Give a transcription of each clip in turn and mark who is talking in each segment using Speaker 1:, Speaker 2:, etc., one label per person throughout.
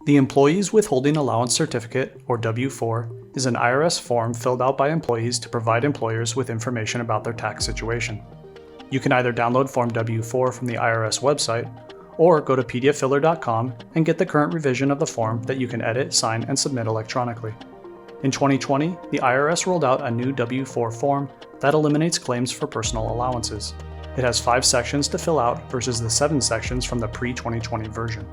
Speaker 1: The Employee's Withholding Allowance Certificate, or W-4, is an IRS form filled out by employees to provide employers with information about their tax situation. You can either download Form W-4 from the IRS website, or go to pdffiller.com and get the current revision of the form that you can edit, sign, and submit electronically. In 2020, the IRS rolled out a new W-4 form that eliminates claims for personal allowances. It has 5 sections to fill out versus the 7 sections from the pre-2020 version.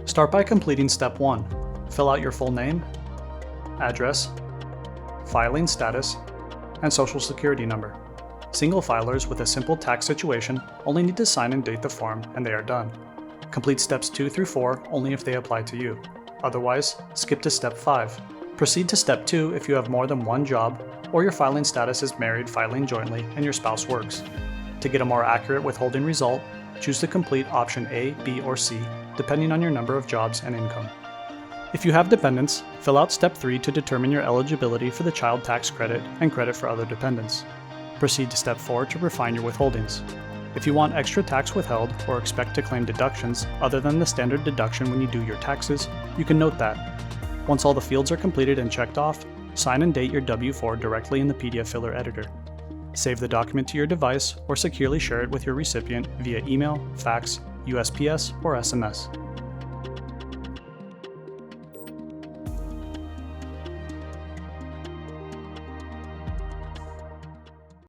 Speaker 1: Start by completing Step 1. Fill out your full name, address, filing status, and Social Security number. Single filers with a simple tax situation only need to sign and date the form, and they are done. Complete Steps 2 through 4 only if they apply to you. Otherwise, skip to Step 5. Proceed to Step 2 if you have more than one job, or your filing status is married filing jointly and your spouse works. To get a more accurate withholding result, choose to complete option A, B, or C, depending on your number of jobs and income. If you have dependents, fill out Step 3 to determine your eligibility for the child tax credit and credit for other dependents. Proceed to Step 4 to refine your withholdings. If you want extra tax withheld or expect to claim deductions other than the standard deduction when you do your taxes, you can note that. Once all the fields are completed and checked off, sign and date your W-4 directly in the PDF Filler editor. Save the document to your device or securely share it with your recipient via email, fax, USPS, or SMS.